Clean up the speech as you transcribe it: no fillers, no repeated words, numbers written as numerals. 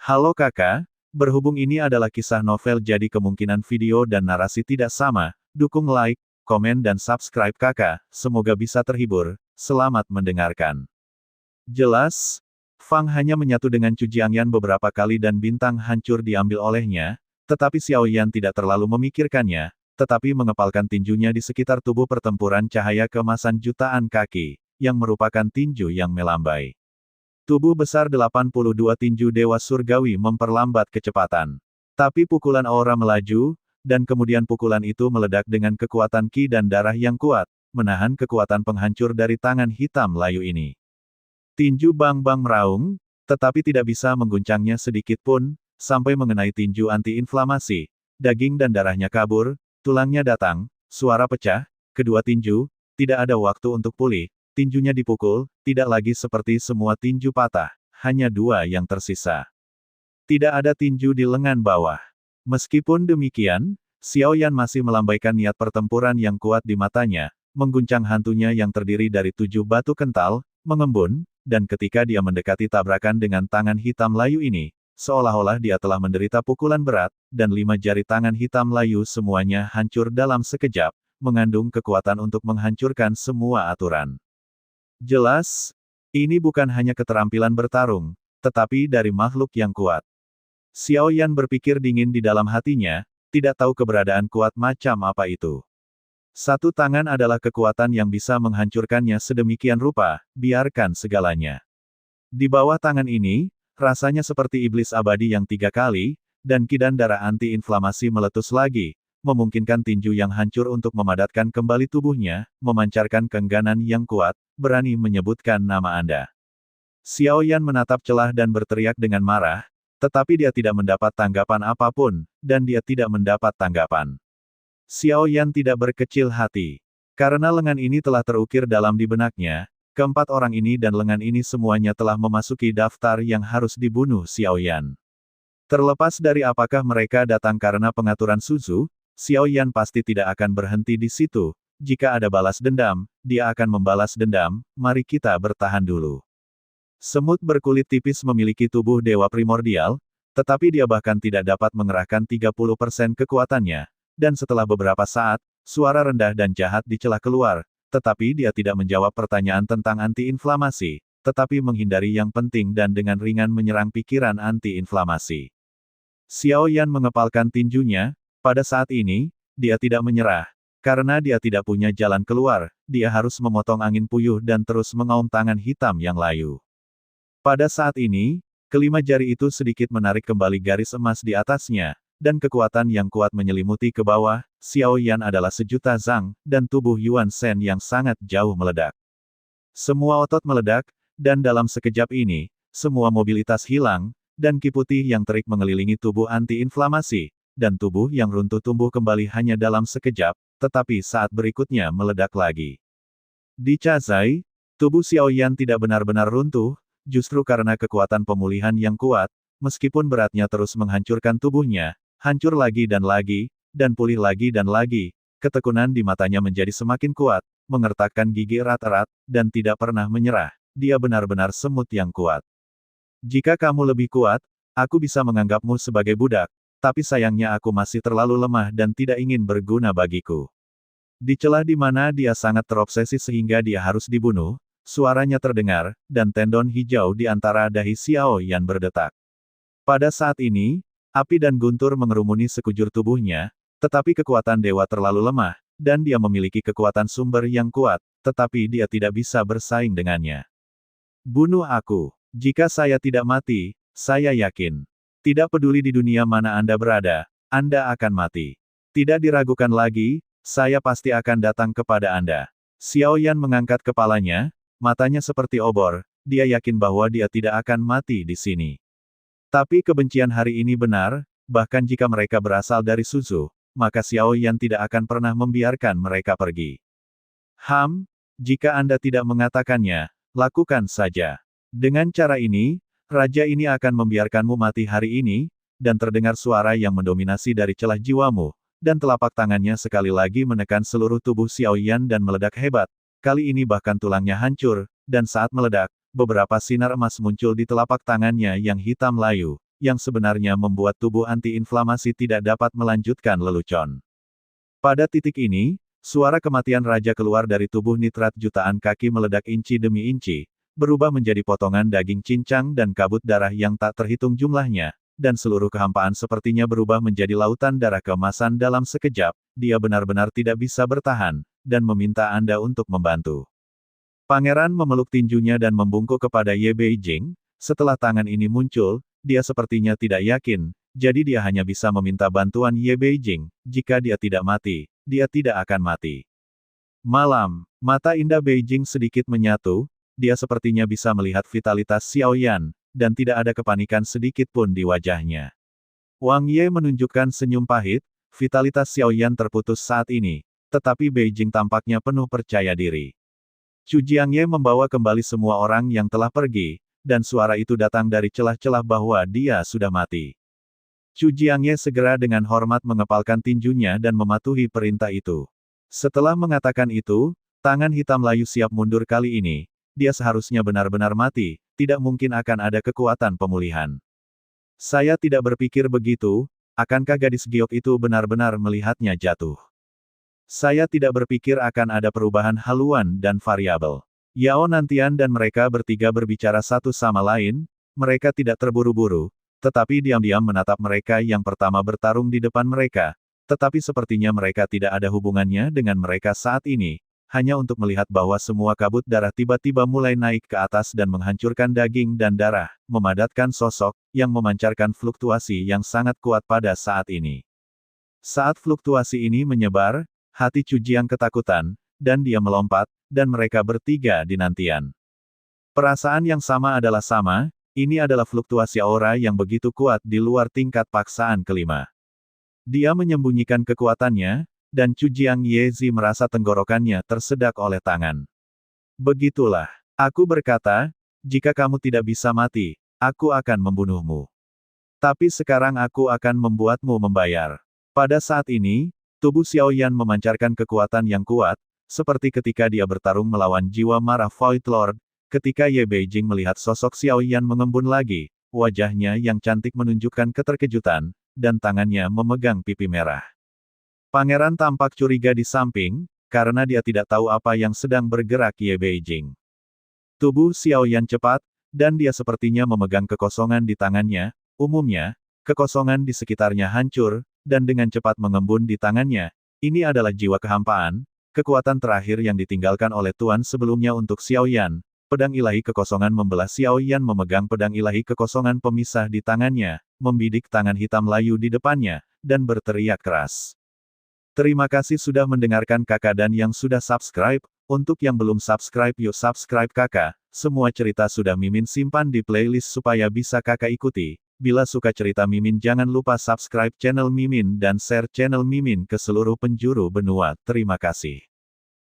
Halo kakak, berhubung ini adalah kisah novel jadi kemungkinan video dan narasi tidak sama, dukung like, komen dan subscribe kakak, semoga bisa terhibur, selamat mendengarkan. Jelas, Fang hanya menyatu dengan Cu Jiangyan beberapa kali dan bintang hancur diambil olehnya, tetapi Xiao Yan tidak terlalu memikirkannya, tetapi mengepalkan tinjunya di sekitar tubuh pertempuran cahaya keemasan jutaan kaki, yang merupakan tinju yang melambai. Tubuh besar 82 tinju Dewa Surgawi memperlambat kecepatan. Tapi pukulan aura melaju, dan kemudian pukulan itu meledak dengan kekuatan ki dan darah yang kuat, menahan kekuatan penghancur dari tangan hitam layu ini. Tinju Bang Bang meraung, tetapi tidak bisa mengguncangnya sedikit pun, sampai mengenai tinju anti-inflamasi. Daging dan darahnya kabur, tulangnya datang, suara pecah, kedua tinju, tidak ada waktu untuk pulih. Tinjunya dipukul, tidak lagi seperti semua tinju patah, hanya dua yang tersisa. Tidak ada tinju di lengan bawah. Meskipun demikian, Xiao Yan masih melambaikan niat pertempuran yang kuat di matanya, mengguncang hantunya yang terdiri dari 7 batu kental, mengembun, dan ketika dia mendekati tabrakan dengan tangan hitam layu ini, seolah-olah dia telah menderita pukulan berat, dan 5 jari tangan hitam layu semuanya hancur dalam sekejap, mengandung kekuatan untuk menghancurkan semua aturan. Jelas, ini bukan hanya keterampilan bertarung, tetapi dari makhluk yang kuat. Xiao Yan berpikir dingin di dalam hatinya, tidak tahu keberadaan kuat macam apa itu. Satu tangan adalah kekuatan yang bisa menghancurkannya sedemikian rupa, biarkan segalanya. Di bawah tangan ini, rasanya seperti iblis abadi yang 3 kali, dan ki dan darah anti-inflamasi meletus lagi, memungkinkan tinju yang hancur untuk memadatkan kembali tubuhnya, memancarkan keengganan yang kuat, berani menyebutkan nama Anda. Xiao Yan menatap celah dan berteriak dengan marah, tetapi dia tidak mendapat tanggapan apapun, dan dia tidak mendapat tanggapan. Xiao Yan tidak berkecil hati. Karena lengan ini telah terukir dalam di benaknya, keempat orang ini dan lengan ini semuanya telah memasuki daftar yang harus dibunuh Xiao Yan. Terlepas dari apakah mereka datang karena pengaturan Suzu, Xiao Yan pasti tidak akan berhenti di situ. Jika ada balas dendam, dia akan membalas dendam, mari kita bertahan dulu. Semut berkulit tipis memiliki tubuh dewa primordial, tetapi dia bahkan tidak dapat mengerahkan 30% kekuatannya. Dan setelah beberapa saat, suara rendah dan jahat dicela keluar, tetapi dia tidak menjawab pertanyaan tentang anti-inflamasi, tetapi menghindari yang penting dan dengan ringan menyerang pikiran anti-inflamasi. Xiao Yan mengepalkan tinjunya, pada saat ini, dia tidak menyerah. Karena dia tidak punya jalan keluar, dia harus memotong angin puyuh dan terus mengaum tangan hitam yang layu. Pada saat ini, kelima jari itu sedikit menarik kembali garis emas di atasnya, dan kekuatan yang kuat menyelimuti ke bawah. Xiao Yan adalah sejuta zhang, dan tubuh Yuan Shen yang sangat jauh meledak. Semua otot meledak, dan dalam sekejap ini, semua mobilitas hilang, dan ki putih yang terik mengelilingi tubuh anti-inflamasi, dan tubuh yang runtuh tumbuh kembali hanya dalam sekejap, tetapi saat berikutnya meledak lagi. Di Chazai, tubuh Xiao Yan tidak benar-benar runtuh, justru karena kekuatan pemulihan yang kuat, meskipun beratnya terus menghancurkan tubuhnya, hancur lagi, dan pulih lagi dan lagi, ketekunan di matanya menjadi semakin kuat, mengertakkan gigi erat-erat, dan tidak pernah menyerah. Dia benar-benar semut yang kuat. Jika kamu lebih kuat, aku bisa menganggapmu sebagai budak, tapi sayangnya aku masih terlalu lemah dan tidak ingin berguna bagiku. Di celah di mana dia sangat terobsesi sehingga dia harus dibunuh, suaranya terdengar, dan tendon hijau di antara dahi Xiao Yan berdetak. Pada saat ini, api dan guntur mengerumuni sekujur tubuhnya, tetapi kekuatan dewa terlalu lemah, dan dia memiliki kekuatan sumber yang kuat, tetapi dia tidak bisa bersaing dengannya. Bunuh aku. Jika saya tidak mati, saya yakin. Tidak peduli di dunia mana Anda berada, Anda akan mati. Tidak diragukan lagi, saya pasti akan datang kepada Anda. Xiao Yan mengangkat kepalanya, matanya seperti obor, dia yakin bahwa dia tidak akan mati di sini. Tapi kebencian hari ini benar, bahkan jika mereka berasal dari Suzu, maka Xiao Yan tidak akan pernah membiarkan mereka pergi. Jika Anda tidak mengatakannya, lakukan saja. Dengan cara ini, raja ini akan membiarkanmu mati hari ini, dan terdengar suara yang mendominasi dari celah jiwamu, dan telapak tangannya sekali lagi menekan seluruh tubuh Xiao Yan dan meledak hebat. Kali ini bahkan tulangnya hancur, dan saat meledak, beberapa sinar emas muncul di telapak tangannya yang hitam layu, yang sebenarnya membuat tubuh anti-inflamasi tidak dapat melanjutkan lelucon. Pada titik ini, suara kematian raja keluar dari tubuh Nitrat jutaan kaki meledak inci demi inci, berubah menjadi potongan daging cincang dan kabut darah yang tak terhitung jumlahnya, dan seluruh kehampaan sepertinya berubah menjadi lautan darah keemasan dalam sekejap. Dia benar-benar tidak bisa bertahan, dan meminta Anda untuk membantu. Pangeran memeluk tinjunya dan membungkuk kepada Ye Beijing. Setelah tangan ini muncul, dia sepertinya tidak yakin, jadi dia hanya bisa meminta bantuan Ye Beijing. Jika dia tidak mati, dia tidak akan mati. Malam, mata indah Beijing sedikit menyatu, dia sepertinya bisa melihat vitalitas Xiao Yan, dan tidak ada kepanikan sedikit pun di wajahnya. Wang Ye menunjukkan senyum pahit, vitalitas Xiao Yan terputus saat ini, tetapi Beijing tampaknya penuh percaya diri. Chu Jiangye membawa kembali semua orang yang telah pergi, dan suara itu datang dari celah-celah bahwa dia sudah mati. Chu Jiangye segera dengan hormat mengepalkan tinjunya dan mematuhi perintah itu. Setelah mengatakan itu, tangan hitam layu siap mundur kali ini, dia seharusnya benar-benar mati, tidak mungkin akan ada kekuatan pemulihan. Saya tidak berpikir begitu, akankah gadis giok itu benar-benar melihatnya jatuh? Saya tidak berpikir akan ada perubahan haluan dan variabel. Yao Nantian dan mereka bertiga berbicara satu sama lain, mereka tidak terburu-buru, tetapi diam-diam menatap mereka yang pertama bertarung di depan mereka, tetapi sepertinya mereka tidak ada hubungannya dengan mereka saat ini, hanya untuk melihat bahwa semua kabut darah tiba-tiba mulai naik ke atas dan menghancurkan daging dan darah, memadatkan sosok, yang memancarkan fluktuasi yang sangat kuat pada saat ini. Saat fluktuasi ini menyebar, hati Chu Jiang ketakutan, dan dia melompat, dan mereka bertiga dinantian. Perasaan yang sama adalah sama, ini adalah fluktuasi aura yang begitu kuat di luar tingkat paksaan kelima. Dia menyembunyikan kekuatannya, dan Chu Jiang Yezi merasa tenggorokannya tersedak oleh tangan. Begitulah, aku berkata, jika kamu tidak bisa mati, aku akan membunuhmu. Tapi sekarang aku akan membuatmu membayar. Pada saat ini, tubuh Xiao Yan memancarkan kekuatan yang kuat, seperti ketika dia bertarung melawan jiwa marah Void Lord. Ketika Ye Beijing melihat sosok Xiao Yan mengembun lagi, wajahnya yang cantik menunjukkan keterkejutan, dan tangannya memegang pipi merah. Pangeran tampak curiga di samping, karena dia tidak tahu apa yang sedang bergerak Ye Beijing. Tubuh Xiao Yan cepat, dan dia sepertinya memegang kekosongan di tangannya. Umumnya, kekosongan di sekitarnya hancur, dan dengan cepat mengembun di tangannya. Ini adalah jiwa kehampaan, kekuatan terakhir yang ditinggalkan oleh Tuan sebelumnya untuk Xiao Yan. Pedang ilahi kekosongan membelah. Xiao Yan memegang pedang ilahi kekosongan pemisah di tangannya, membidik tangan hitam layu di depannya, dan berteriak keras. Terima kasih sudah mendengarkan kakak dan yang sudah subscribe. Untuk yang belum subscribe yuk subscribe kakak. Semua cerita sudah Mimin simpan di playlist supaya bisa kakak ikuti. Bila suka cerita Mimin jangan lupa subscribe channel Mimin dan share channel Mimin ke seluruh penjuru benua. Terima kasih.